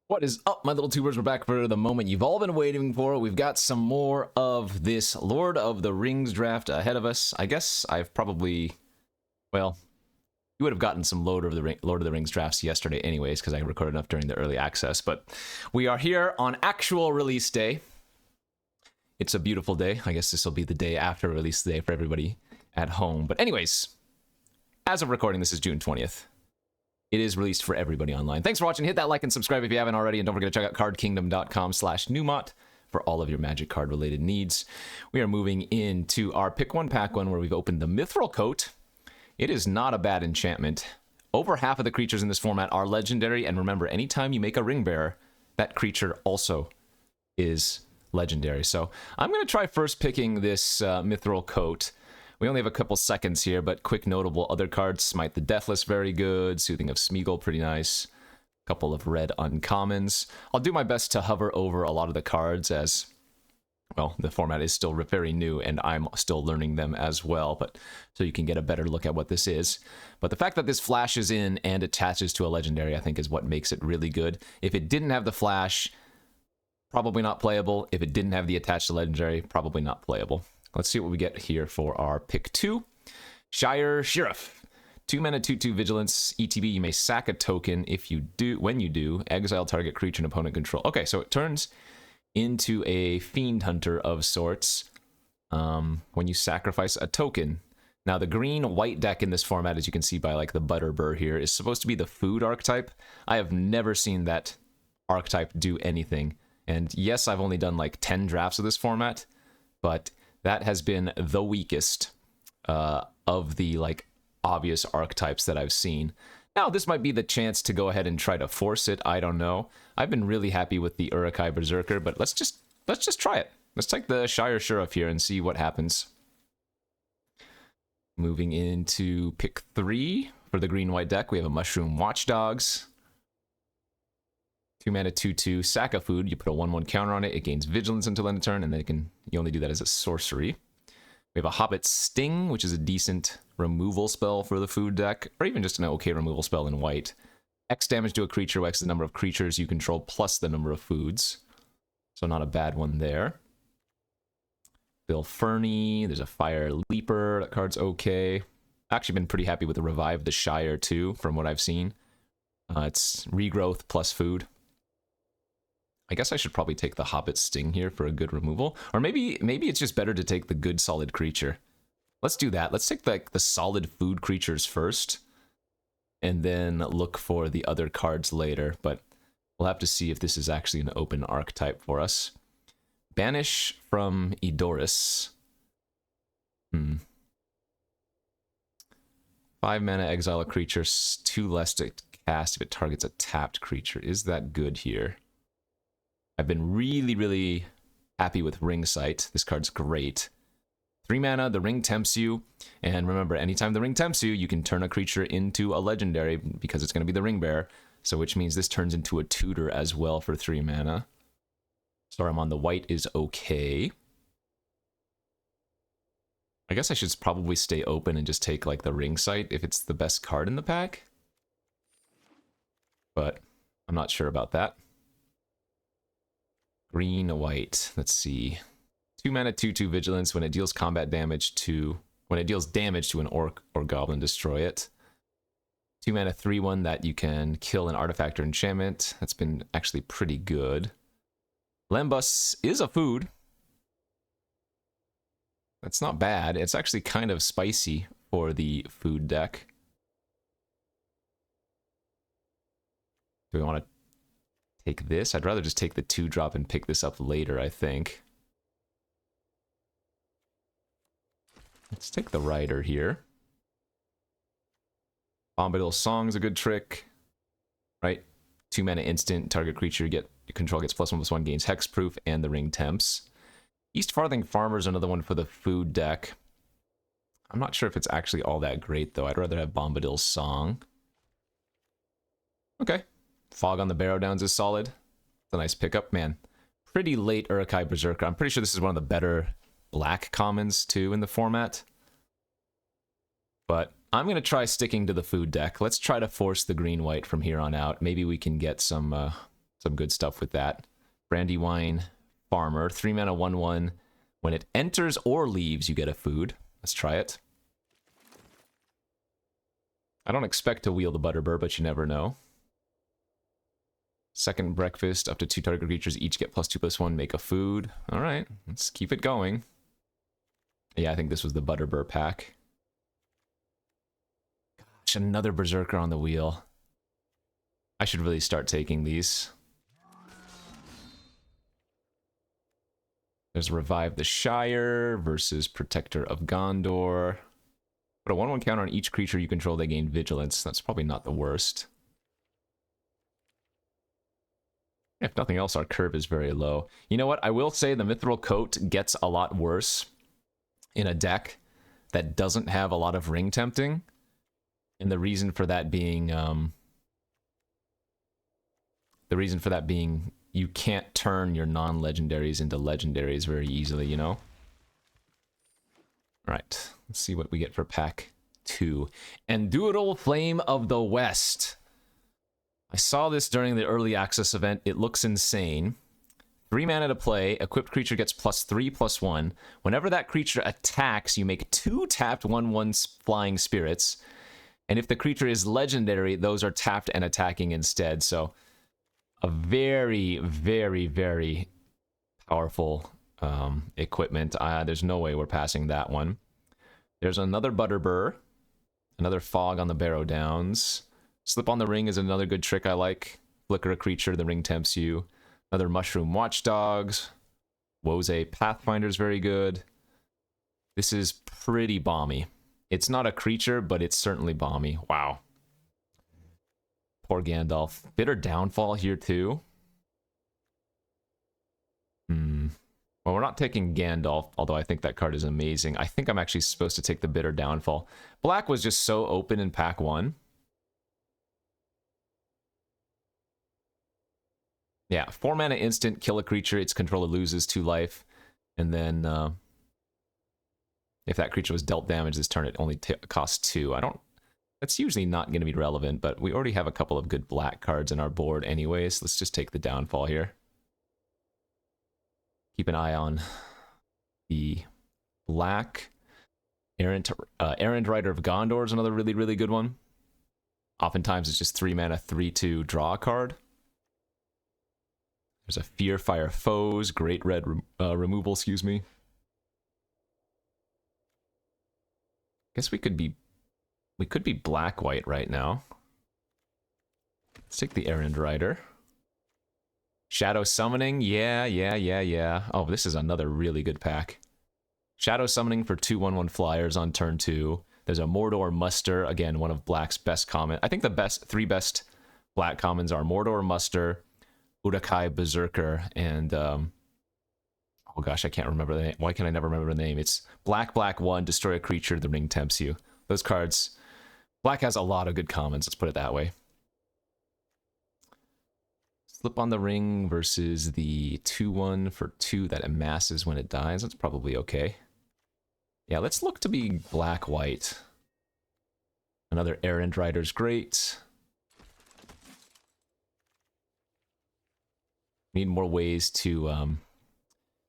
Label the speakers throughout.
Speaker 1: What is up, my little tubers? We're back for the moment you've all been waiting for. We've got some more of this Lord of the Rings draft ahead of us. I guess I've probably, well, you would have gotten some Lord of the Rings drafts yesterday anyways, because I recorded enough during the early access. But we are here on actual release day. It's a beautiful day. I guess this will be the day after release day for everybody at home. But anyways, as of recording, this is June 20th. It is released for everybody online. Thanks for watching. Hit that like and subscribe if you haven't already. And don't forget to check out cardkingdom.com/Numot for all of your Magic card related needs. We are moving into our pick one, pack one, where we've opened the Mithril Coat. It is not a bad enchantment. Over half of the creatures in this format are legendary. And remember, anytime you make a Ring Bearer, that creature also is legendary. So I'm going to try first picking this Mithril Coat. We only have a couple seconds here, but quick notable other cards. Smite the Deathless, very good. Soothing of Smeagol, pretty nice. A couple of red uncommons. I'll do my best to hover over a lot of the cards as, well, the format is still very new and I'm still learning them as well, but so you can get a better look at what this is. But the fact that this flashes in and attaches to a legendary, I think, is what makes it really good. If it didn't have the flash, probably not playable. If it didn't have the attached to legendary, probably not playable. Let's see what we get here for our pick two. Shire Sheriff. 2 mana, 2/2 Vigilance. ETB, you may sack a token. When you do, exile target creature and opponent control. Okay, so it turns into a Fiend Hunter of sorts when you sacrifice a token. Now, the green-white deck in this format, as you can see by like the Butterbur here, is supposed to be the food archetype. I have never seen that archetype do anything. And yes, I've only done like 10 drafts of this format, but that has been the weakest of the like obvious archetypes that I've seen. Now, this might be the chance to go ahead and try to force it. I don't know. I've been really happy with the Uruk-hai Berserker, but let's just try it. Let's take the Shire Sheriff here and see what happens. Moving into pick 3 for the green-white deck, we have a Mushroom Watchdogs. 2 mana, 2/2, sack a food. You put a 1/1 counter on it. It gains vigilance until end of turn, and then you only do that as a sorcery. We have a Hobbit Sting, which is a decent removal spell for the food deck, or even just an okay removal spell in white. X damage to a creature, X the number of creatures you control plus the number of foods. So not a bad one there. Bill Fernie, there's a Fire Leaper. That card's okay. Actually been pretty happy with the Revive the Shire too, from what I've seen. It's regrowth plus food. I guess I should probably take the Hobbit Sting here for a good removal. Or maybe it's just better to take the good solid creature. Let's do that. Let's take the solid food creatures first, and then look for the other cards later. But we'll have to see if this is actually an open archetype for us. Banish from Edoras. 5 mana, exile a creature, 2 less to cast if it targets a tapped creature. Is that good here? I've been really, really happy with Ring Sight. This card's great. 3 mana, the ring tempts you. And remember, anytime the ring tempts you, you can turn a creature into a legendary because it's going to be the Ring Bearer. So which means this turns into a tutor as well for 3 mana. Saruman the white is okay. I guess I should probably stay open and just take like the Ring Sight if it's the best card in the pack. But I'm not sure about that. Green, white. Let's see. 2 mana, 2/2 Vigilance. When it deals damage to an orc or goblin, destroy it. 2 mana, 3/1 that you can kill an artifact or enchantment. That's been actually pretty good. Lembas is a food. That's not bad. It's actually kind of spicy for the food deck. Do we want to take this? I'd rather just take the 2-drop and pick this up later, I think. Let's take the Rider here. Bombadil Song's a good trick, right? 2 mana instant, target creature you control gets +1/+1, gains hexproof, and the ring temps. East Farthing Farmer's another one for the food deck. I'm not sure if it's actually all that great, though. I'd rather have Bombadil's Song. Okay. Fog on the Barrow Downs is solid. It's a nice pickup, man. Pretty late Uruk-hai Berserker. I'm pretty sure this is one of the better black commons, too, in the format. But I'm going to try sticking to the food deck. Let's try to force the green-white from here on out. Maybe we can get some some good stuff with that. Brandywine Farmer, 3 mana 1/1. When it enters or leaves, you get a food. Let's try it. I don't expect to wheel the Butterbur, but you never know. Second breakfast, up to 2 target creatures each get +2/+1, make a food. All right, let's keep it going. Yeah, I think this was the Butterbur pack. Gosh, another Berserker on the wheel. I should really start taking these. There's Revive the Shire versus Protector of Gondor. Put a 1/1 counter on each creature you control, they gain Vigilance. That's probably not the worst. If nothing else, our curve is very low. You know what? I will say the Mithril Coat gets a lot worse in a deck that doesn't have a lot of ring tempting. And the reason for that being... you can't turn your non-legendaries into legendaries very easily, you know? Alright, let's see what we get for pack 2. Endurable Flame of the West. I saw this during the early access event. It looks insane. 3 mana to play. Equipped creature gets +3/+1. Whenever that creature attacks, you make 2 tapped 1/1 flying spirits. And if the creature is legendary, those are tapped and attacking instead. So, a very, very, very powerful equipment. There's no way we're passing that one. There's another Butterbur. Another Fog on the Barrow Downs. Slip on the Ring is another good trick I like. Flicker a creature, the ring tempts you. Another Mushroom Watchdogs. Woze Pathfinder is very good. This is pretty bomby. It's not a creature, but it's certainly bomby. Wow. Poor Gandalf. Bitter Downfall here too. Well, we're not taking Gandalf, although I think that card is amazing. I think I'm actually supposed to take the Bitter Downfall. Black was just so open in pack 1. Yeah, 4 mana instant, kill a creature, its controller loses 2 life. And then if that creature was dealt damage this turn, it only costs 2. That's usually not going to be relevant, but we already have a couple of good black cards in our board anyways. Let's just take the Downfall here. Keep an eye on the black. Errant Rider of Gondor is another really, really good one. Oftentimes it's just 3 mana, 3/2 draw a card. There's a Fearfire Foes, Great Red removal, excuse me. Guess we could be black-white right now. Let's take the Errand Rider. Shadow Summoning, yeah. Oh, this is another really good pack. Shadow Summoning for 2/1/1 flyers on turn 2. There's a Mordor Muster, again, one of Black's best common. I think the three best Black commons are Mordor Muster, Uruk-hai Berserker, and oh gosh, I can't remember the name. Why can I never remember the name? It's Black 1, destroy a creature, the ring tempts you. Those cards, Black has a lot of good commons, let's put it that way. Slip on the Ring versus the 2/1 for 2 that amasses when it dies. That's probably okay. Yeah, let's look to be black-white. Another Errand Rider's great. Need more ways to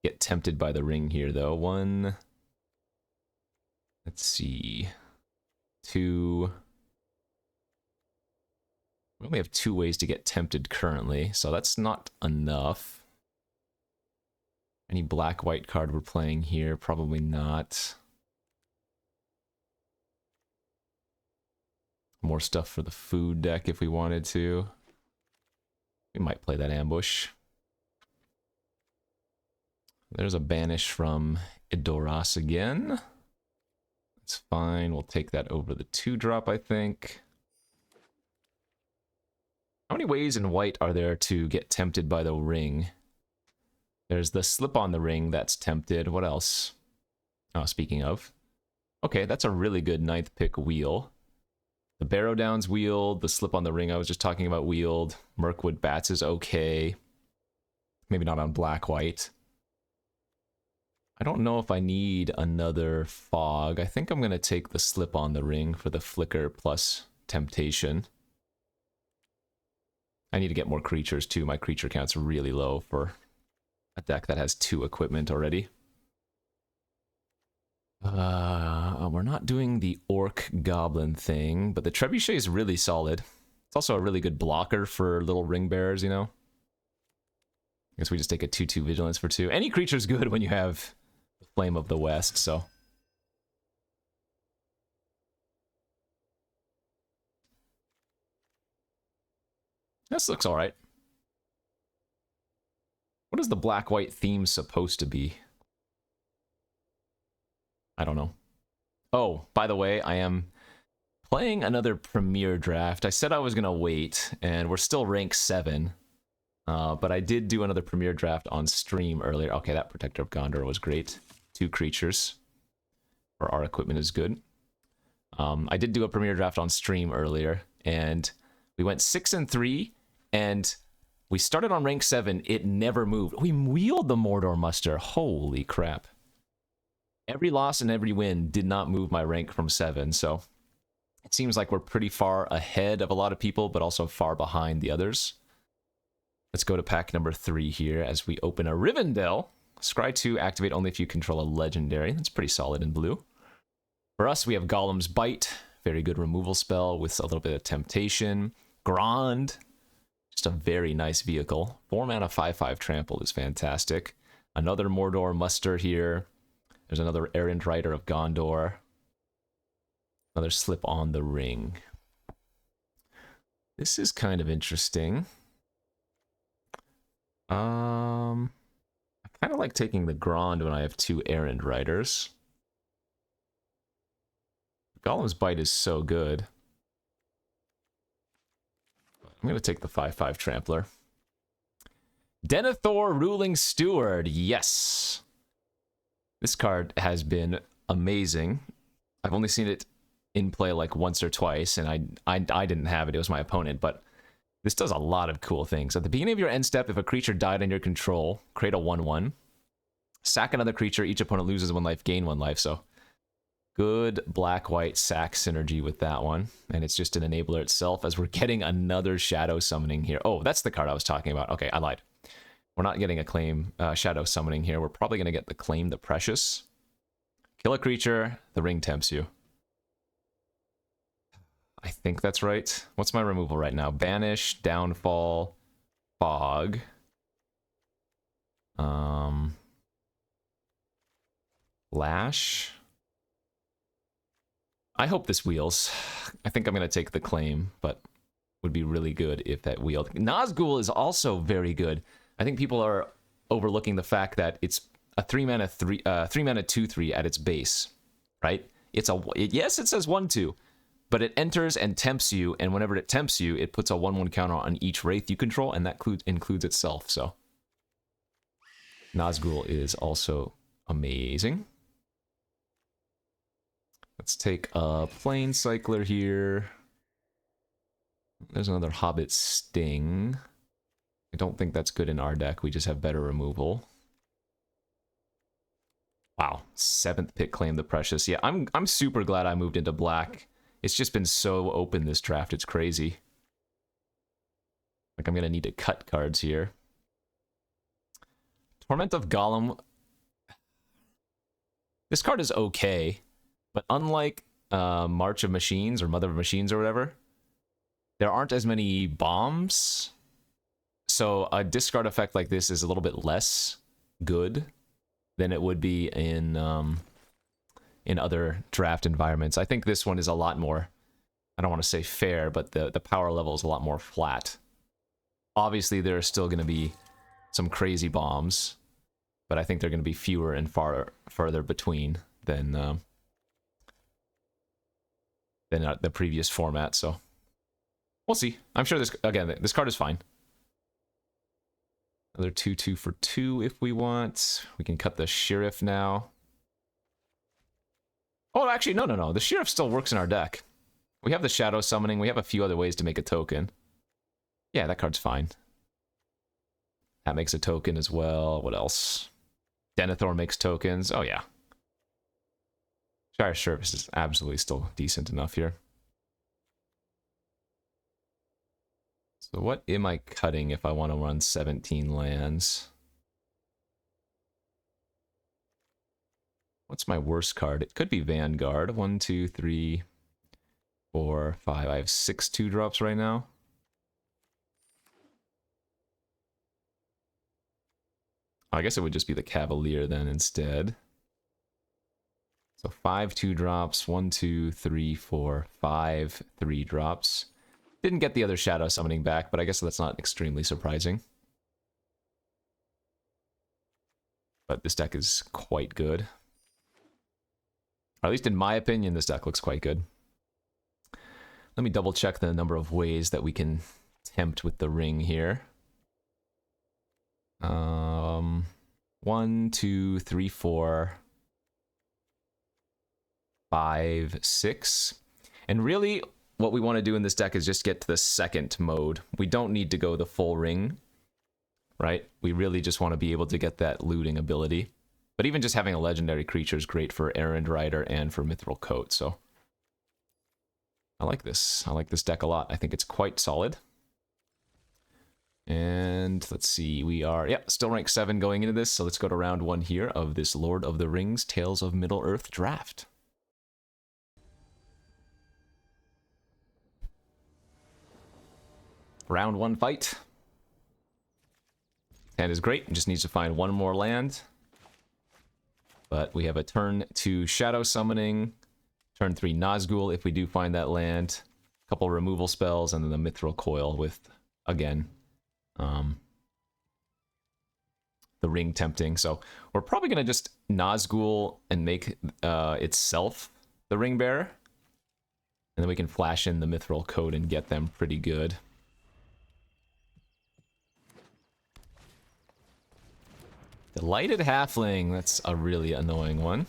Speaker 1: get tempted by the ring here, though. 1. Let's see. 2. We only have 2 ways to get tempted currently, so that's not enough. Any black-white card we're playing here? Probably not. More stuff for the food deck if we wanted to. We might play that Ambush. There's a Banish from Idoras again. That's fine. We'll take that over the 2-drop, I think. How many ways in white are there to get tempted by the ring? There's the Slip on the Ring that's tempted. What else? Oh, speaking of. Okay, that's a really good 9th pick wheel. The Barrow Downs wheeled. The Slip on the Ring I was just talking about wheeled. Mirkwood Bats is okay. Maybe not on black-white. I don't know if I need another Fog. I think I'm going to take the Slip on the Ring for the Flicker plus Temptation. I need to get more creatures too. My creature count's really low for a deck that has 2 equipment already. We're not doing the Orc Goblin thing, but the Trebuchet is really solid. It's also a really good blocker for little ring bearers, you know? I guess we just take a 2/2 Vigilance for 2. Any creature's good when you have the Flame of the West, so... This looks alright. What is the black-white theme supposed to be? I don't know. Oh, by the way, I am playing another Premier draft. I said I was going to wait, and we're still rank 7. But I did do another Premier draft on stream earlier. Okay, that Protector of Gondor was great. 2 creatures. Or our equipment is good. I did do a Premier draft on stream earlier, and we went 6-3, and we started on rank 7. It never moved. We wheeled the Mordor Muster. Holy crap. Every loss and every win did not move my rank from 7, so it seems like we're pretty far ahead of a lot of people, but also far behind the others. Let's go to pack number 3 here as we open a Rivendell. Scry 2, activate only if you control a legendary. That's pretty solid in blue. For us, we have Golem's Bite, very good removal spell with a little bit of Temptation. Grond, just a very nice vehicle. 4 mana, 5/5 trample is fantastic. Another Mordor Muster here. There's another Errant Rider of Gondor. Another Slip on the Ring. This is kind of interesting. I kind of like taking the Grond when I have 2 Errant Riders. Golem's Bite is so good. I'm going to take the 5/5 Trampler. Denethor, Ruling Steward. Yes. This card has been amazing. I've only seen it in play like once or twice, and I didn't have it. It was my opponent, but this does a lot of cool things. At the beginning of your end step, if a creature died under your control, create a 1/1. Sack another creature. Each opponent loses 1 life, gain 1 life. So good black-white sack synergy with that one. And it's just an enabler itself as we're getting another Shadow Summoning here. Oh, that's the card I was talking about. Okay, I lied. We're not getting a claim Shadow Summoning here. We're probably going to get the Claim the Precious. Kill a creature, the ring tempts you. I think that's right. What's my removal right now? Banish, Downfall, Fog. Lash. I hope this wheels. I think I'm going to take the claim, but would be really good if that wheeled. Nazgul is also very good. I think people are overlooking the fact that it's a 3 mana 2/3 at its base, right? Yes, it says 1/2, but it enters and tempts you, and whenever it tempts you, it puts a 1/1 counter on each wraith you control, and that includes itself. So Nazgul is also amazing. Let's take a Plane Cycler here. There's another Hobbit Sting. I don't think that's good in our deck. We just have better removal. Wow, 7th pick, Claim the Precious. Yeah, I'm super glad I moved into black. It's just been so open this draft. It's crazy. Like I'm gonna need to cut cards here. Torment of Golem. This card is okay, but unlike March of Machines or Mother of Machines or whatever, there aren't as many bombs. So a discard effect like this is a little bit less good than it would be in other draft environments. I think this one is a lot more, I don't want to say fair, but the power level is a lot more flat. Obviously, there are still going to be some crazy bombs, but I think they're going to be fewer and further between than the previous format. So we'll see. I'm sure this card is fine. Another 2/2 for 2 if we want. We can cut the Sheriff now. Oh, actually, no. The Sheriff still works in our deck. We have the Shadow Summoning. We have a few other ways to make a token. Yeah, that card's fine. That makes a token as well. What else? Denethor makes tokens. Oh, yeah. Shire Sheriff is absolutely still decent enough here. So what am I cutting if I want to run 17 lands? What's my worst card? It could be Vanguard. 1, 2, 3, 4, 5. I have 6 2-drops right now. I guess it would just be the Cavalier then instead. So 5 2-drops, 1, 2, 3, 4, 5 3-drops. Didn't get the other Shadow Summoning back, but I guess that's not extremely surprising. But this deck is quite good. Or at least in my opinion, this deck looks quite good. Let me double check the number of ways that we can tempt with the ring here. 1, 2, 3, 4, 5, 6. And really, what we want to do in this deck is just get to the second mode. We don't need to go the full ring, right? We really just want to be able to get that looting ability. But even just having a legendary creature is great for Errand Rider and for Mithril Coat, so I like this. I like this deck a lot. I think it's quite solid. And let's see, we are, still rank 7 going into this, so let's go to round 1 here of this Lord of the Rings Tales of Middle-earth draft. Round 1 fight. Hand is great, it just needs to find one more land. But we have a turn 2 Shadow Summoning, turn 3 Nazgul if we do find that land, a couple removal spells, and then the Mithril Coil with, again, the ring tempting. So we're probably going to just Nazgul and make itself the ring bearer. And then we can flash in the Mithril Coat and get them pretty good. Delighted Halfling, that's a really annoying one.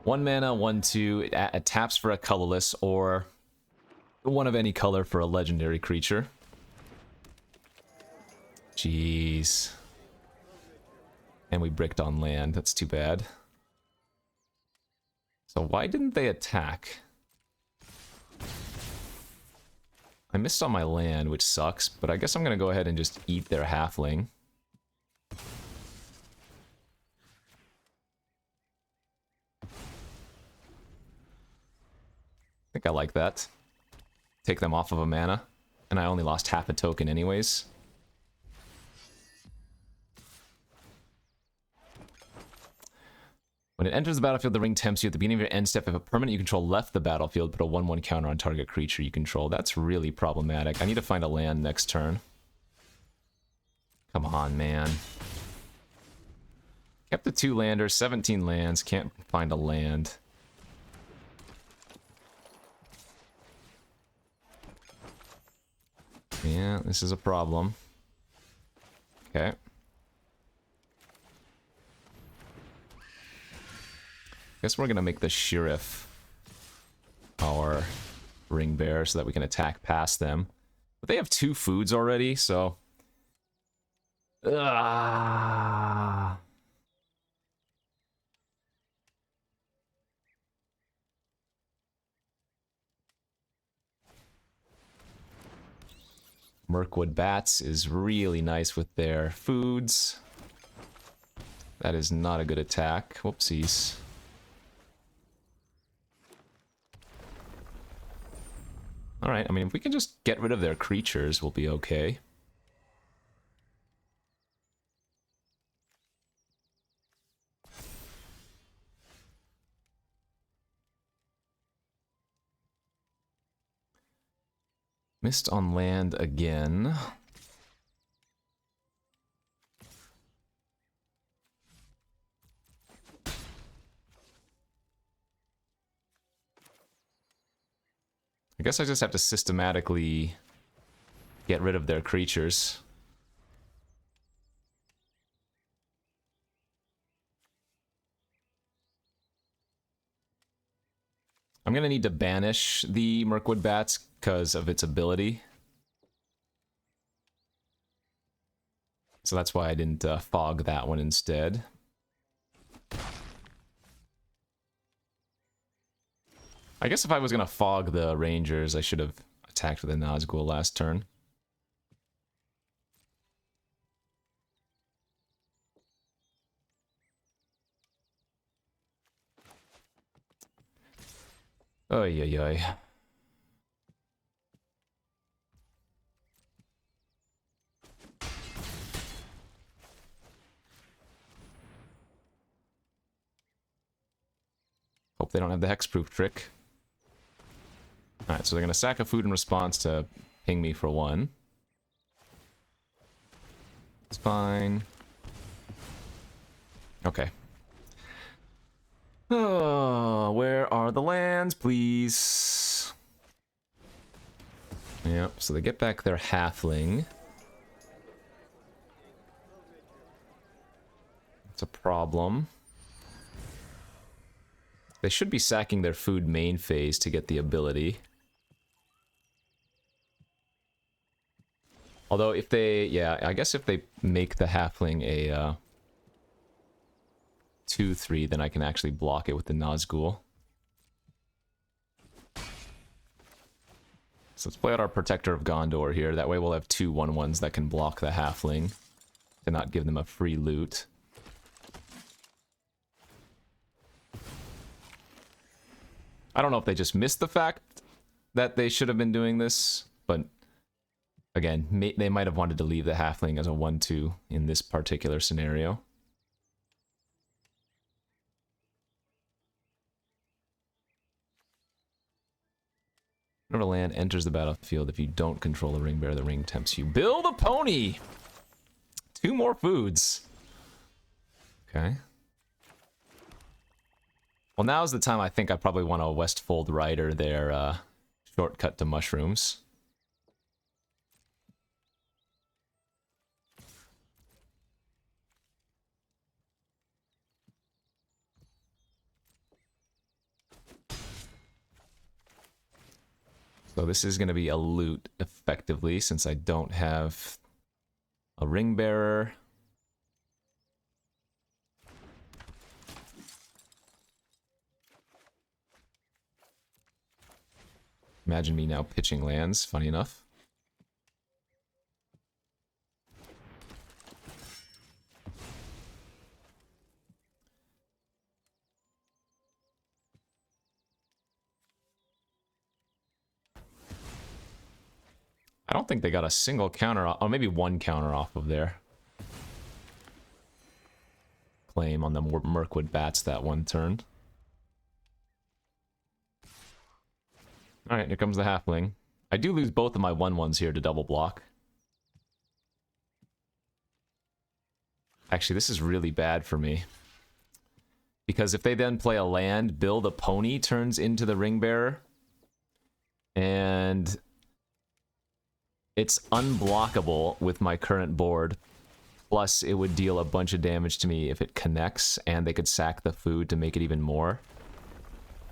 Speaker 1: 1 mana, 1, 2, it taps for a colorless or one of any color for a legendary creature. Jeez. And we bricked on land, that's too bad. So why didn't they attack? I missed on my land, which sucks, but I guess I'm gonna go ahead and just eat their halfling. I think I like that. Take them off of a mana, and I only lost half a token anyways. When it enters the battlefield, the ring tempts you at the beginning of your end step. If a permanent you control left the battlefield, put a 1/1 counter on target creature you control. That's really problematic. I need to find a land next turn. Come on, man. Kept the 2 landers, 17 lands, can't find a land. Yeah, this is a problem. Okay. Guess we're gonna make the Sheriff our ring bearer so that we can attack past them. But they have 2 foods already, so... Mirkwood Bats is really nice with their foods. That is not a good attack. Whoopsies. Alright, I mean, if we can just get rid of their creatures, we'll be okay. Missed on land again. I guess I just have to systematically get rid of their creatures. I'm gonna need to banish the Mirkwood Bats because of its ability. So that's why I didn't fog that one instead. I guess if I was gonna fog the Rangers, I should have attacked with a Nazgul last turn. Oy, oy, oy. Hope they don't have the hexproof trick. Alright, so they're going to sack a food in response to ping me for 1. It's fine. Okay. Oh, where are the lands, please? Yep, so they get back their halfling. It's a problem. They should be sacking their food main phase to get the ability. Although if they, yeah, I guess if they make the halfling a 2/3, then I can actually block it with the Nazgul. So let's play out our Protector of Gondor here. That way we'll have 2 1/1s that can block the halfling to not give them a free loot. I don't know if they just missed the fact that they should have been doing this, but again, they might have wanted to leave the halfling as a 1/2 in this particular scenario. Whenever land enters the battlefield, if you don't control the ring bearer, the ring tempts you. Build a pony! 2 more foods. Okay. Well, now's the time I think I probably want to Westfold Rider their shortcut to mushrooms. So this is going to be a loot, effectively, since I don't have a ring bearer. Imagine me now pitching lands, funny enough. I don't think they got a single counter off, or maybe 1 counter off of their claim on the Mirkwood Bats that 1 turn. Alright, here comes the halfling. I do lose both of my 1/1s here to double block. Actually, this is really bad for me. Because if they then play a land, build a pony turns into the ring bearer. And it's unblockable with my current board. Plus, it would deal a bunch of damage to me if it connects, and they could sack the food to make it even more.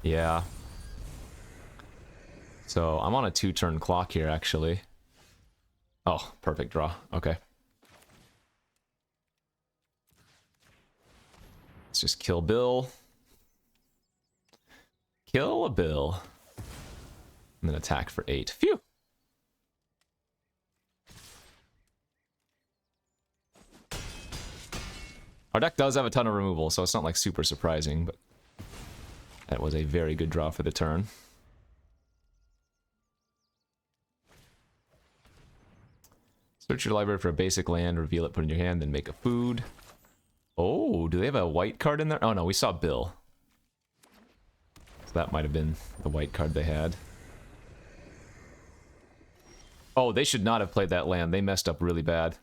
Speaker 1: Yeah. So, I'm on a 2-turn clock here, actually. Oh, perfect draw. Okay. Let's just kill Bill. Kill a Bill. And then attack for 8. Phew! Our deck does have a ton of removal, so it's not like super surprising, but that was a very good draw for the turn. Search your library for a basic land, reveal it, put it in your hand, then make a food. Oh, do they have a white card in there? Oh no, we saw Bill. So that might have been the white card they had. Oh, they should not have played that land. They messed up really bad.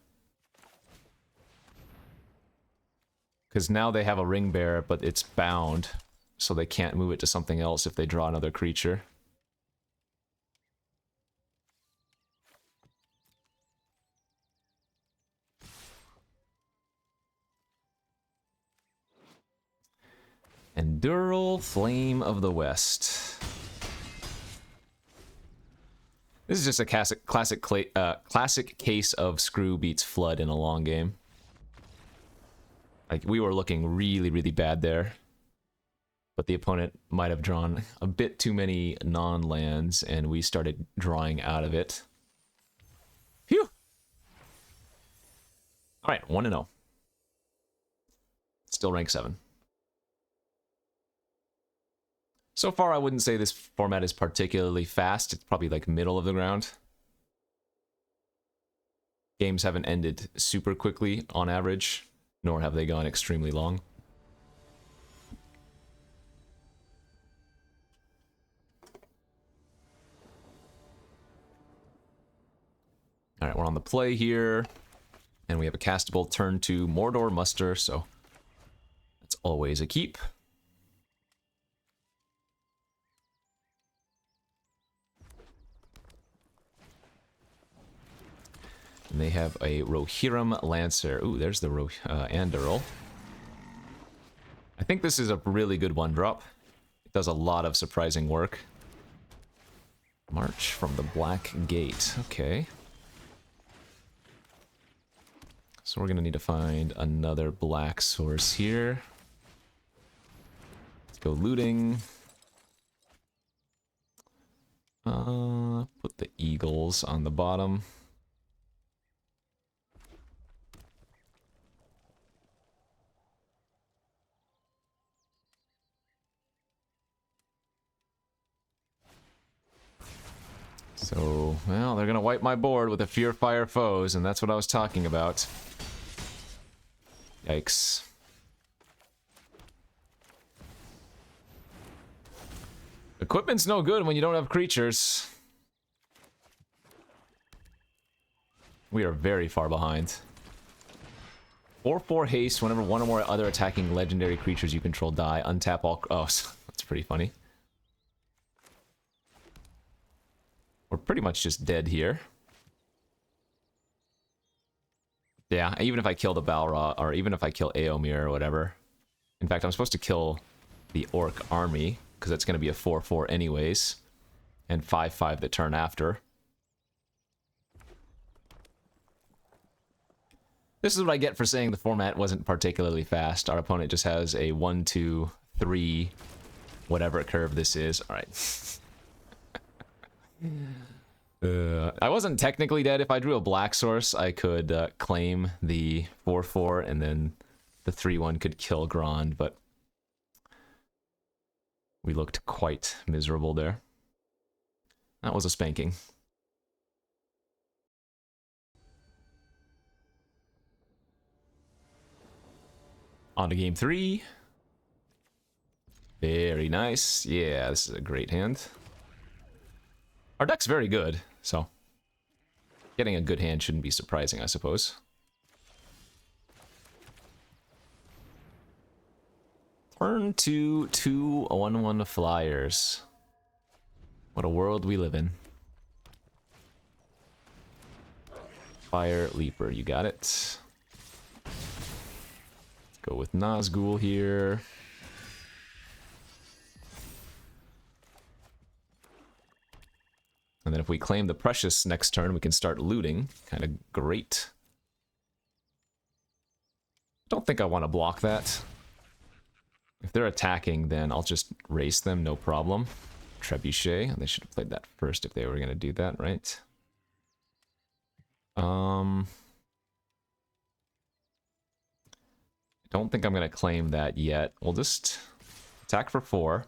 Speaker 1: Because now they have a ring bearer, but it's bound, so they can't move it to something else if they draw another creature. Endural Flame of the West. This is just a classic case of screw beats flood in a long game. Like, we were looking really, really bad there. but the opponent might have drawn a bit too many non-lands, and we started drawing out of it. Phew! Alright, 1-0. Still rank 7. So far, I wouldn't say this format is particularly fast. It's probably like middle of the ground. Games haven't ended super quickly on average, nor have they gone extremely long. Alright, we're on the play here, and we have a castable turn to Mordor Muster, so that's always a keep. And they have a Rohirrim Lancer. Ooh, there's the Anduril. I think this is a really good one-drop. It does a lot of surprising work. March from the Black Gate. Okay. So we're going to need to find another black source here. Let's go looting. Put the eagles on the bottom. So, well, they're gonna wipe my board with a Fear Fire Foes, and that's what I was talking about. Yikes. Equipment's no good when you don't have creatures. We are very far behind. 4/4 haste whenever one or more other attacking legendary creatures you control die. Untap all... Oh, that's pretty funny. We're pretty much just dead here. Yeah, even if I kill the Balrog, or even if I kill Eomir or whatever. In fact, I'm supposed to kill the Orc army, because that's going to be a 4/4 anyways. And 5/5 the turn after. This is what I get for saying the format wasn't particularly fast. Our opponent just has a 1, 2, 3, whatever curve this is. Alright. I wasn't technically dead. If I drew a black source, I could claim the 4/4, and then the 3/1 could kill Grond, but we looked quite miserable there. That was a spanking. On to game 3. Very nice. Yeah, this is a great hand. Our deck's very good, so getting a good hand shouldn't be surprising, I suppose. Turn to 2 1/1 flyers. What a world we live in. Fire Leaper, you got it. Let's go with Nazgul here. And then if we claim the Precious next turn, we can start looting. Kind of great. Don't think I want to block that. If they're attacking, then I'll just race them, no problem. Trebuchet. They should have played that first if they were going to do that, right? I don't think I'm going to claim that yet. We'll just attack for 4.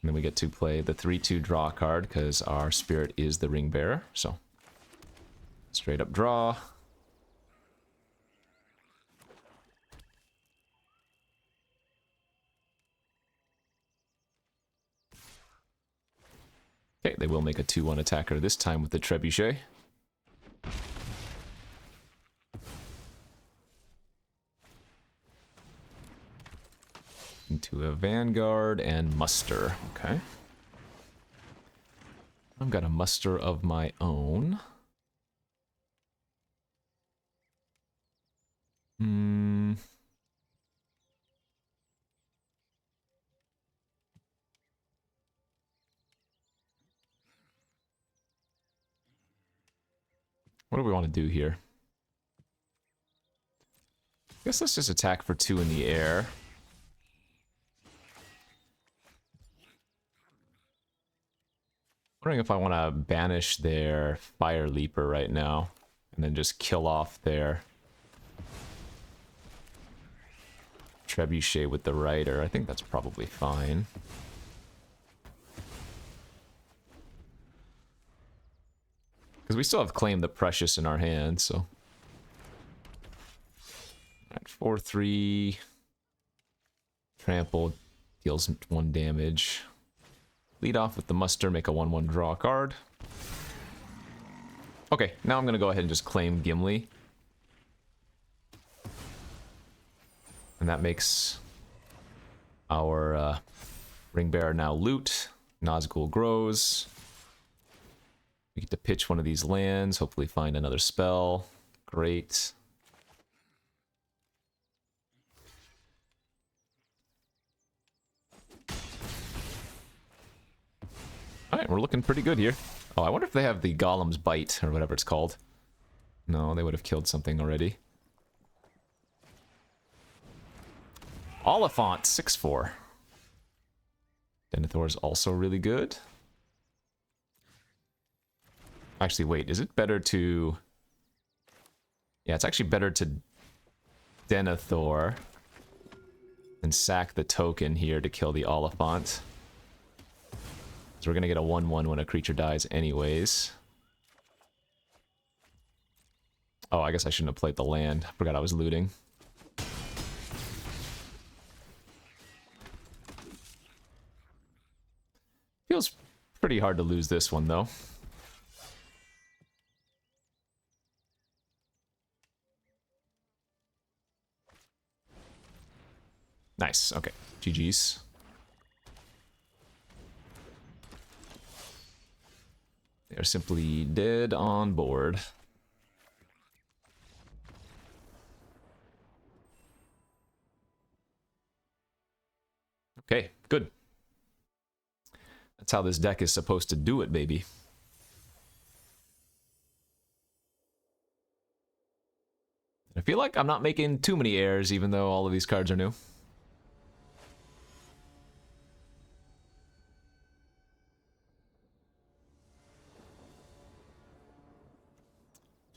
Speaker 1: And then we get to play the 3/2 draw card, because our spirit is the ring bearer. So, straight up draw. Okay, they will make a 2/1 attacker this time with the Trebuchet. Into a Vanguard and Muster. Okay. I've got a Muster of my own. What do we want to do here? I guess let's just attack for 2 in the air. Wondering if I want to banish their Fire Leaper right now, and then just kill off their Trebuchet with the Rider. I think that's probably fine. Because we still have Claim the Precious in our hand, so... Alright, 4-3... Trample deals 1 damage. Lead off with the Muster, make a 1/1 draw a card. Okay, now I'm gonna go ahead and just claim Gimli. And that makes our Ring Bearer now loot. Nazgul grows. We get to pitch one of these lands, hopefully find another spell. Great. Alright, we're looking pretty good here. Oh, I wonder if they have the Golem's Bite, or whatever it's called. No, they would have killed something already. Oliphant, 6/4. Denethor's also really good. Actually, wait, is it better to... Yeah, it's actually better to Denethor and sack the token here to kill the Oliphant. So we're gonna get a 1/1 when a creature dies anyways. Oh, I guess I shouldn't have played the land. I forgot I was looting. Feels pretty hard to lose this one, though. Nice, okay. GG's. They are simply dead on board. Okay, good. That's how this deck is supposed to do it, baby. I feel like I'm not making too many errors, even though all of these cards are new.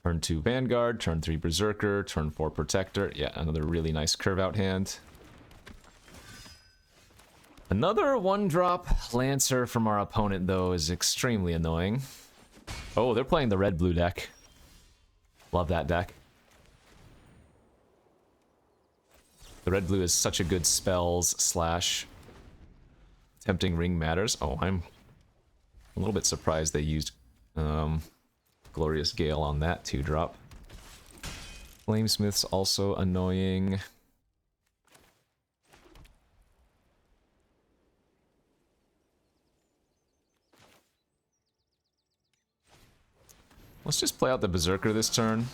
Speaker 1: Turn 2 Vanguard, turn 3 Berserker, turn 4 Protector. Yeah, another really nice curve out hand. Another 1-drop Lancer from our opponent, though, is extremely annoying. Oh, they're playing the red-blue deck. Love that deck. The red-blue is such a good spells slash tempting ring matters. Oh, I'm a little bit surprised they used Glorious Gale on that 2-drop. Flamesmith's also annoying. Let's just play out the Berserker this turn.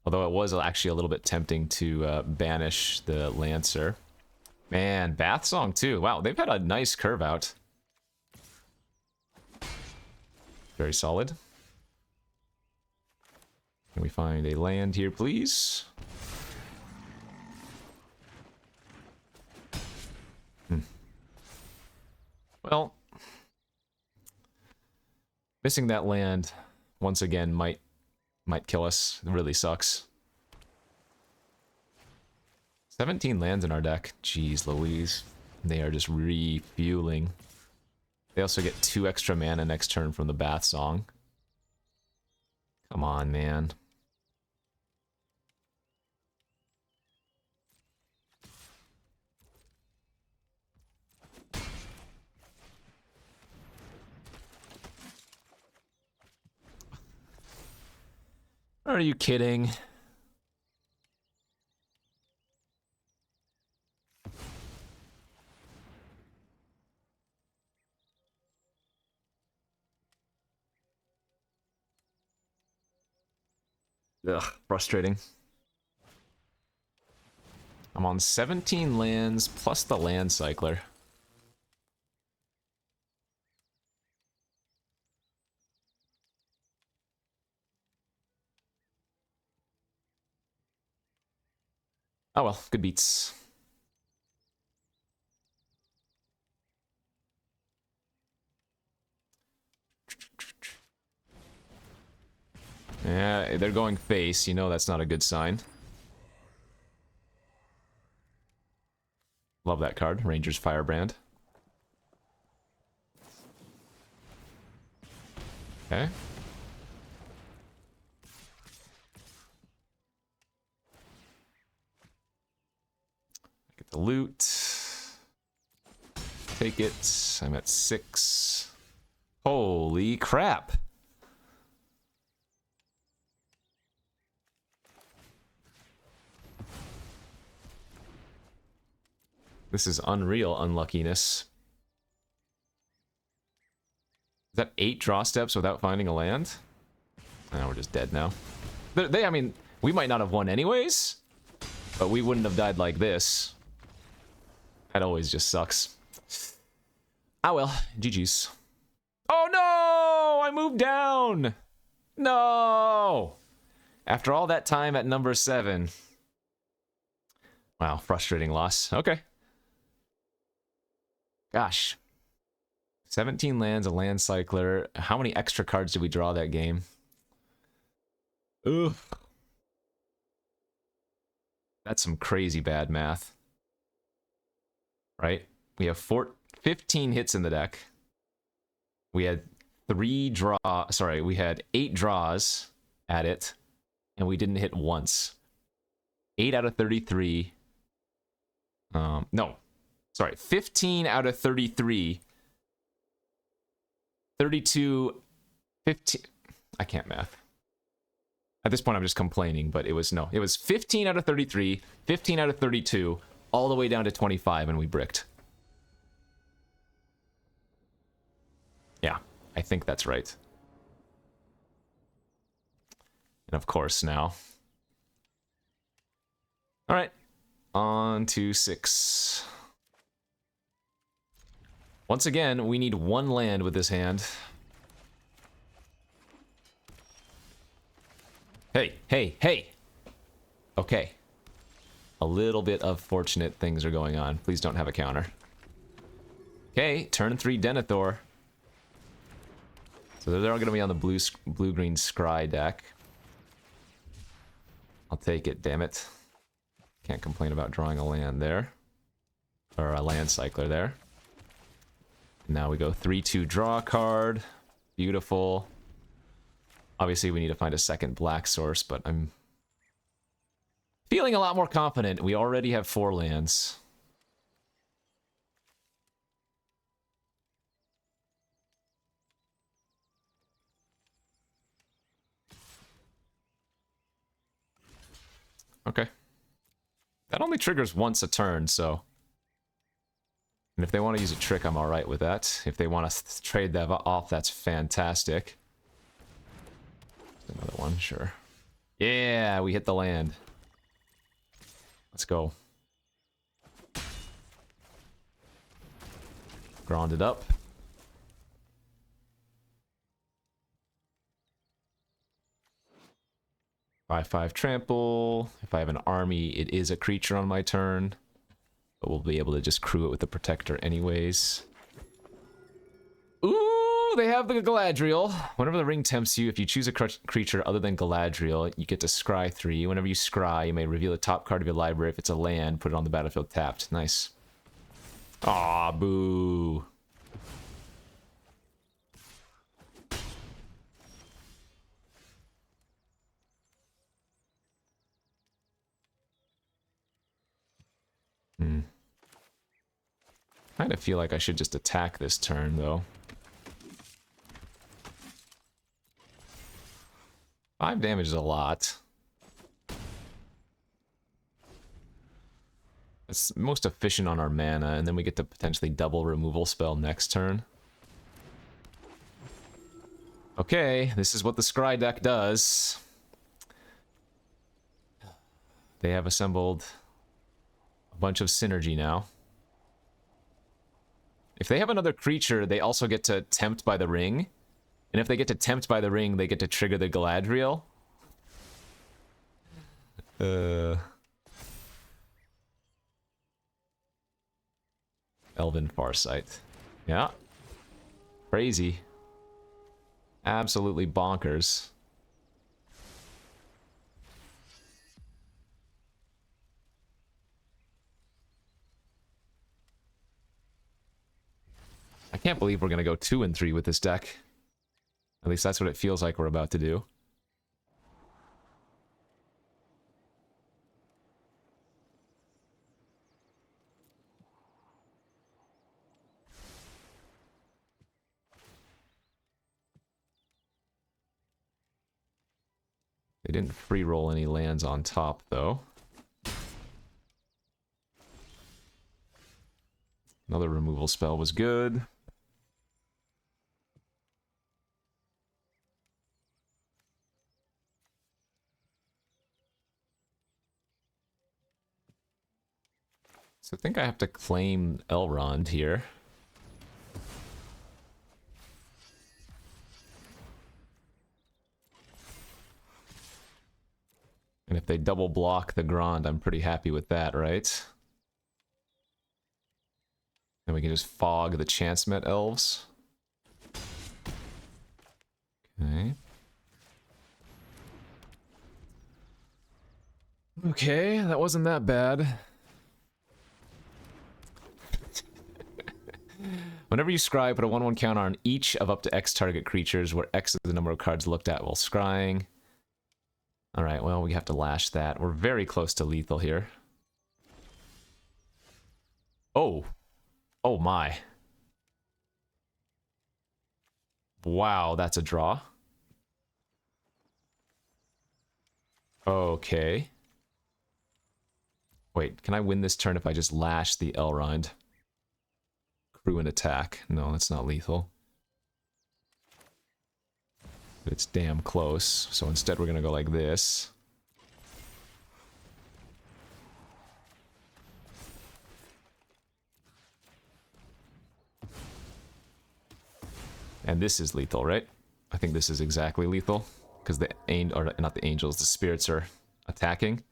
Speaker 1: Although it was actually a little bit tempting to banish the Lancer. Man, Bath Song too. Wow, they've had a nice curve out. Very solid. Can we find a land here, please? Well, missing that land once again might kill us. It really sucks. 17 lands in our deck. Jeez Louise. They are just refueling. They also get 2 extra mana next turn from the Bath Song. Come on, man. Are you kidding? Ugh, frustrating. I'm on 17 lands plus the land cycler. Oh well, good beats. Yeah, they're going face. You know that's not a good sign. Love that card. Ranger's Firebrand. Okay. Get the loot. Take it. I'm at 6. Holy crap. This is unreal unluckiness. Is that 8 draw steps without finding a land? Oh, we're just dead now. I mean, we might not have won anyways, but we wouldn't have died like this. That always just sucks. Ah well, GG's. Oh no! I moved down! No! After all that time at number 7. Wow, frustrating loss. Okay. Gosh. 17 lands, a land cycler. How many extra cards did we draw that game? Ugh. That's some crazy bad math. Right? We have 15 hits in the deck. We had 8 draws at it, and we didn't hit once. 8 out of 33. No. Sorry, 15 out of 33. 32, 15. I can't math. At this point, I'm just complaining, but it was 15 out of 33, 15 out of 32, all the way down to 25, and we bricked. Yeah, I think that's right. And of course, now. All right, on to 6. Once again, we need 1 land with this hand. Hey, hey, hey! Okay. A little bit of fortunate things are going on. Please don't have a counter. Okay, turn 3 Denethor. So they're all going to be on the blue-green Scry deck. I'll take it, damn it. Can't complain about drawing a land there. Or a land cycler there. Now we go 3-2 draw card. Beautiful. Obviously, we need to find a second black source, but I'm feeling a lot more confident. We already have 4 lands. Okay. That only triggers once a turn, so... And if they want to use a trick, I'm alright with that. If they want to trade that off, that's fantastic. Another one, sure. Yeah, we hit the land. Let's go. Ground it up. Five trample. If I have an army, it is a creature on my turn. But we'll be able to just crew it with the protector anyways. Ooh, they have the Galadriel. Whenever the ring tempts you, if you choose a creature other than Galadriel, you get to scry 3. Whenever you scry, you may reveal the top card of your library. If it's a land, put it on the battlefield tapped. Nice. Aw, boo. I kind of feel like I should just attack this turn, though. 5 damage is a lot. It's most efficient on our mana, and then we get to potentially double removal spell next turn. Okay, this is what the Scry deck does. They have assembled a bunch of synergy now. If they have another creature, they also get to tempt by the ring. And if they get to tempt by the ring, they get to trigger the Galadriel. Elven Farsight. Yeah. Crazy. Absolutely bonkers. I can't believe we're going to go 2 and 3 with this deck. At least that's what it feels like we're about to do. They didn't free roll any lands on top, though. Another removal spell was good. So I think I have to claim Elrond here. And if they double block the Grand, I'm pretty happy with that, right? Then we can just fog the Chance-Met elves. Okay. Okay, that wasn't that bad. Whenever you scry, put a 1/1 counter on each of up to X target creatures, where X is the number of cards looked at while scrying. Alright, well, we have to lash that. We're very close to lethal here. Oh. Oh my. Wow, that's a draw. Okay. Wait, can I win this turn if I just lash the Elrond? Crew and attack. No, that's not lethal. But it's damn close. So instead we're gonna go like this. And this is lethal, right? I think this is exactly lethal. Because the or not the angels, the spirits are attacking.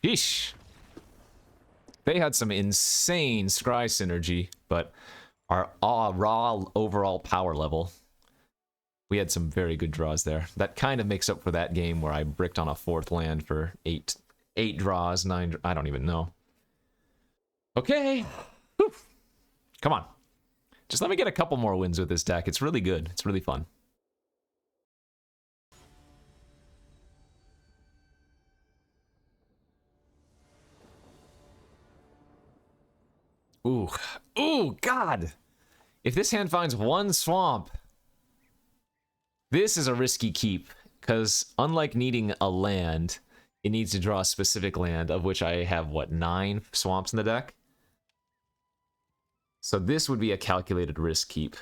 Speaker 1: Sheesh. They had some insane scry synergy, but our raw overall power level, we had some very good draws there. That kind of makes up for that game where I bricked on a 4th land for 8 draws, 9, I don't even know. Okay. Whew. Come on. Just let me get a couple more wins with this deck. It's really good. It's really fun. Ooh. Ooh, God! If this hand finds 1 swamp, this is a risky keep, because unlike needing a land, it needs to draw a specific land, of which I have, what, 9 swamps in the deck? So this would be a calculated risk keep.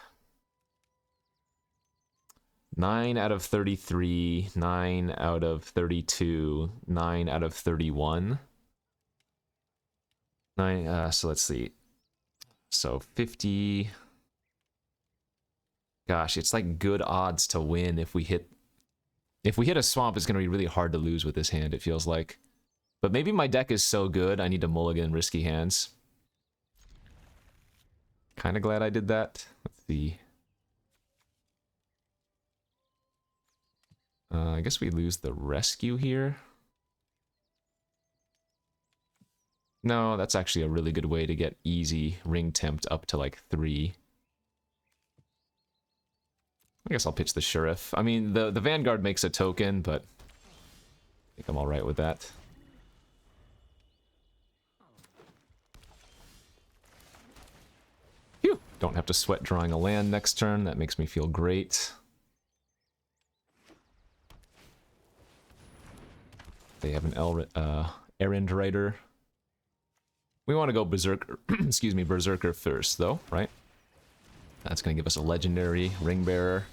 Speaker 1: 9 out of 33, 9 out of 32, 9 out of 31. 9, so let's see. So 50. Gosh, it's like good odds to win if we hit... If we hit a swamp, it's going to be really hard to lose with this hand, it feels like. But maybe my deck is so good, I need to mulligan risky hands. Kind of glad I did that. Let's see. I guess we lose the rescue here. No, that's actually a really good way to get easy ring tempt up to like 3. I guess I'll pitch the Sheriff. I mean, the Vanguard makes a token, but I think I'm alright with that. Phew! Don't have to sweat drawing a land next turn. That makes me feel great. They have an Errand Rider. We want to go Berserker, excuse me, Berserker first, though, right? That's going to give us a legendary Ring Bearer.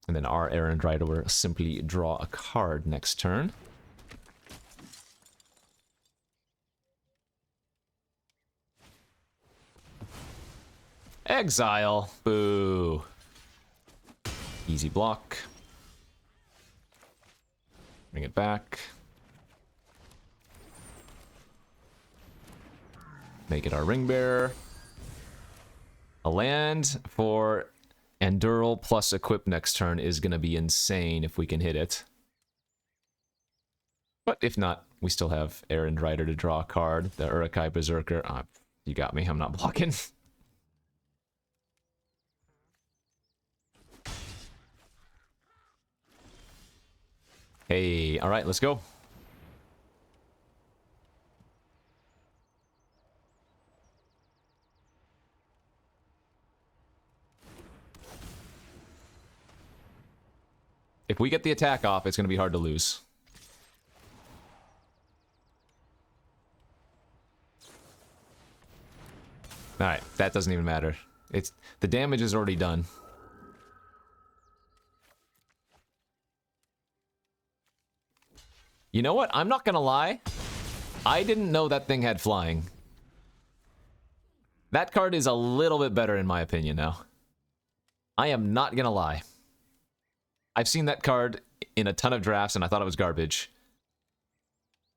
Speaker 1: And then our Errand Rider will simply draw a card next turn. Exile! Boo! Easy block. Bring it back. Make it our Ring Bearer. A land for Endural plus Equip next turn is going to be insane if we can hit it. But if not, We still have Errand Rider to draw a card. The Urukai Berserker. You got me. I'm not blocking. Hey, all right, let's go. If we get the attack off, it's going to be hard to lose. Alright, that doesn't even matter. The damage is already done. You know what? I'm not gonna lie. I didn't know that thing had flying. That card is a little bit better in my opinion now. I am not gonna lie. I've seen that card in a ton of drafts and I thought it was garbage.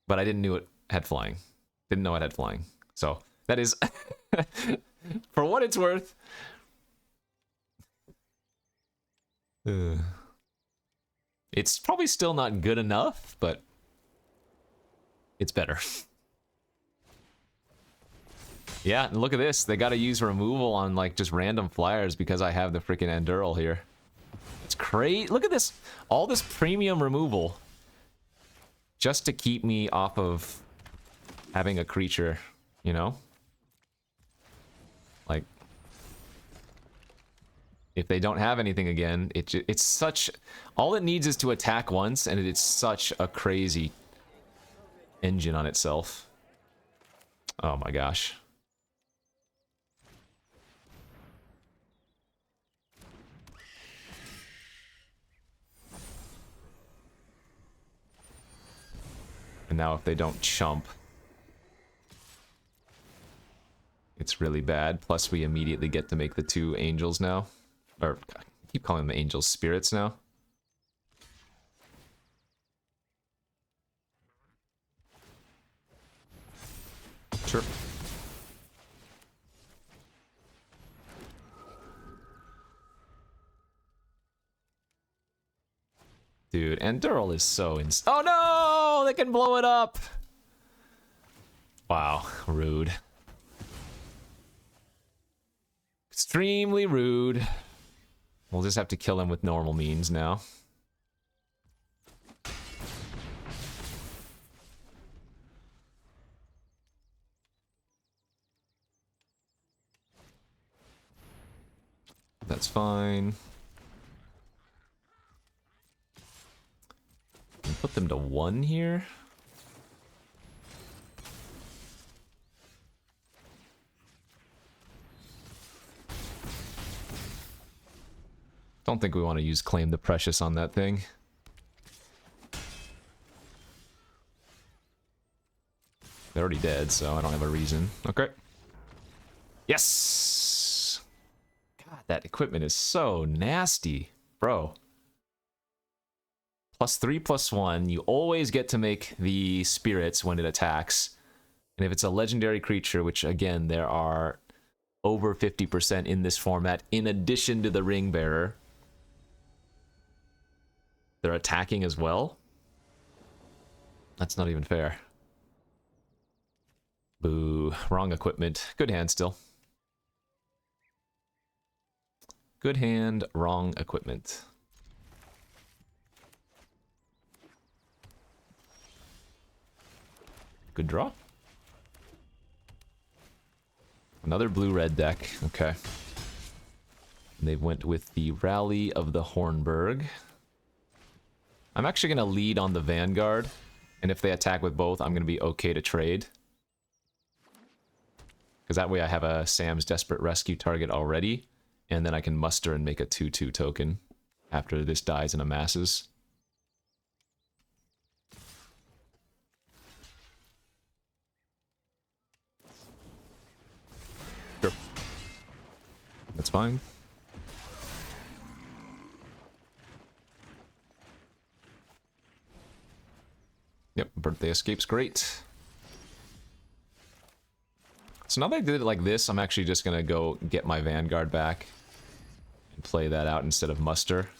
Speaker 1: But I didn't know it had flying. Didn't know it had flying. So, that is... for what it's worth... It's probably still not good enough, but... it's better. Yeah, and look at this. They gotta use removal on, like, just random flyers because I have the freaking Endural here. It's crazy. Look at this. All this premium removal. Just to keep me off of having a creature, you know? Like, if they don't have anything again, it's such... all it needs is to attack once, and it's such a crazy engine on itself. Oh my gosh. And now if they don't chump, it's really bad. Plus we immediately get to make the 2 angels now. Or, I keep calling them angels, spirits now. Sure. Dude, Endural is so oh no! They can blow it up! Wow, rude. Extremely rude. We'll just have to kill him with normal means now. That's fine. Put them to 1 here. Don't think we want to use Claim the Precious on that thing. They're already dead, so I don't have a reason. Okay. Yes! God, that equipment is so nasty, bro. +3/+1, you always get to make the spirits when it attacks. And if it's a legendary creature, which again, there are over 50% in this format, in addition to the ring bearer, they're attacking as well? That's not even fair. Boo. Wrong equipment. Good hand still. Good hand, wrong equipment. Good draw. Another blue-red deck. Okay. And they went with the Rally of the Hornburg. I'm actually going to lead on the Vanguard. And if they attack with both, I'm going to be okay to trade. Because that way I have a Sam's Desperate Rescue target already. And then I can muster and make a 2/2 token after this dies and amasses. Sure. That's fine. Yep, Birthday Escape's great. So now that I did it like this, I'm actually just gonna go get my Vanguard back and play that out instead of muster.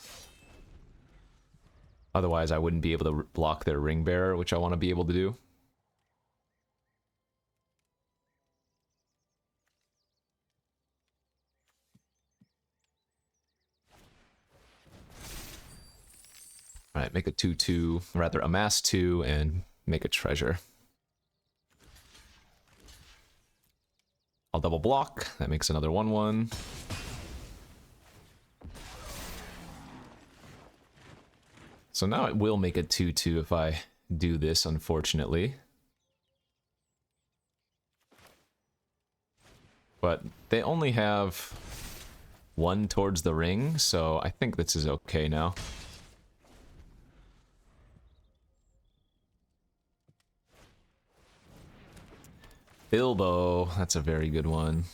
Speaker 1: Otherwise, I wouldn't be able to block their Ring Bearer, which I want to be able to do. Alright, make a 2/2, rather amass 2 and make a treasure. I'll double block, that makes another 1/1. So now it will make a 2/2 if I do this, unfortunately. But they only have 1 towards the ring, so I think this is okay now. Bilbo, that's a very good one.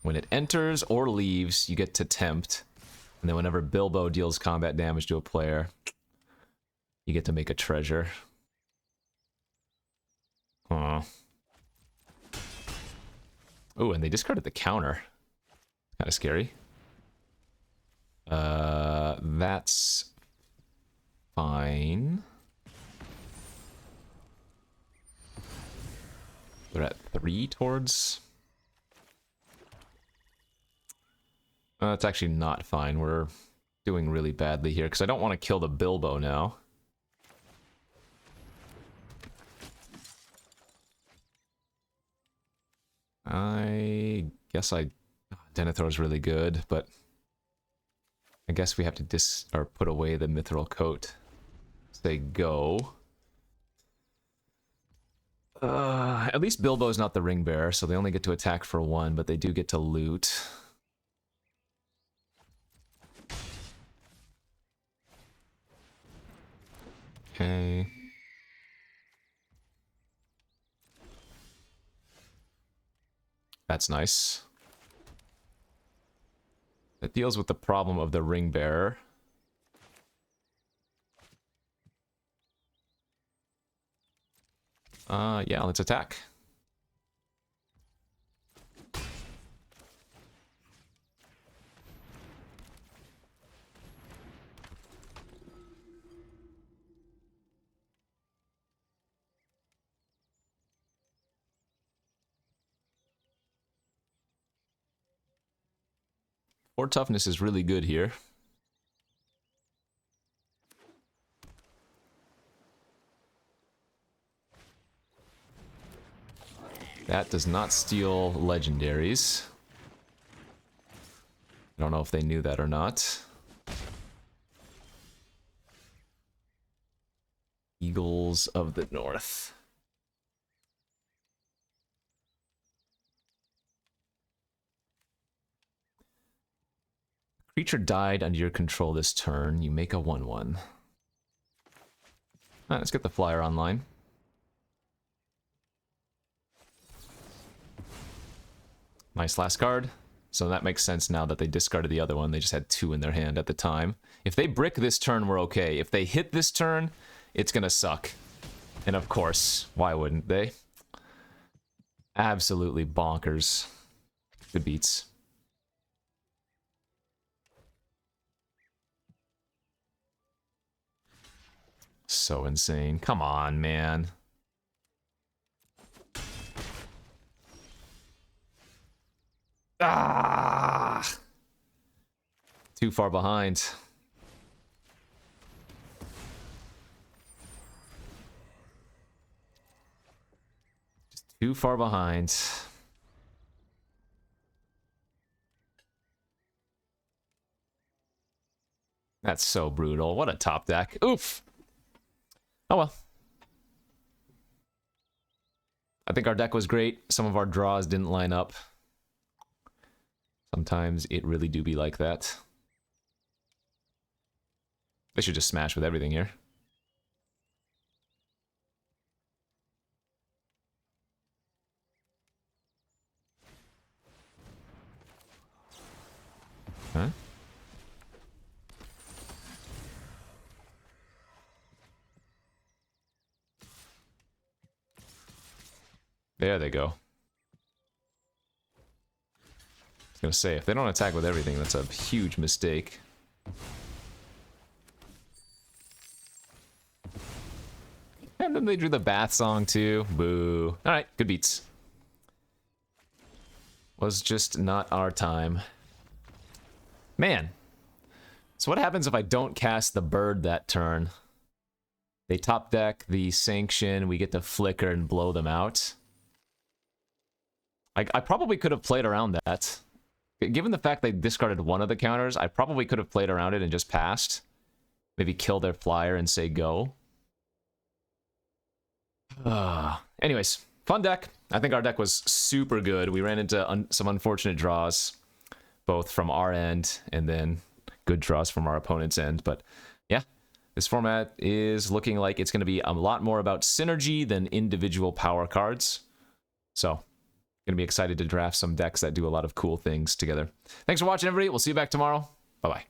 Speaker 1: When it enters or leaves, you get to tempt. And then whenever Bilbo deals combat damage to a player, you get to make a treasure. Aw. Oh, and they discarded the counter. Kind of scary. That's fine. We're at 3 towards. It's actually not fine. We're doing really badly here because I don't want to kill the Bilbo now. I guess Denethor is really good, but I guess we have to put away the Mithril Coat. Say go. At least Bilbo's not the ring bearer, so they only get to attack for 1, but they do get to loot. Okay. That's nice. That deals with the problem of the ring bearer. Yeah, let's attack. Or toughness is really good here. That does not steal legendaries. I don't know if they knew that or not. Eagles of the North. Creature died under your control this turn. You make a 1/1. Alright, let's get the flyer online. Nice last card. So that makes sense now that they discarded the other one. They just had 2 in their hand at the time. If they brick this turn, we're okay. If they hit this turn, it's gonna suck. And of course, why wouldn't they? Absolutely bonkers. Good beats. So insane. Come on, man. Ah! Too far behind. Just too far behind. That's so brutal. What a top deck. Oof! Oh well. I think our deck was great. Some of our draws didn't line up. Sometimes it really do be like that. They should just smash with everything here. Huh? There they go. I was gonna say, if they don't attack with everything, that's a huge mistake. And then they drew the bath song too. Boo. Alright, good beats. Was just not our time. Man. So what happens if I don't cast the bird that turn? They top deck the Sanction. We get to flicker and blow them out. I probably could have played around that. Given the fact they discarded one of the counters, I probably could have played around it and just passed. Maybe kill their flyer and say go. Anyways, fun deck. I think our deck was super good. We ran into some unfortunate draws, both from our end and then good draws from our opponent's end. But yeah, this format is looking like it's going to be a lot more about synergy than individual power cards. So, going to be excited to draft some decks that do a lot of cool things together. Thanks for watching, everybody. We'll see you back tomorrow. Bye-bye.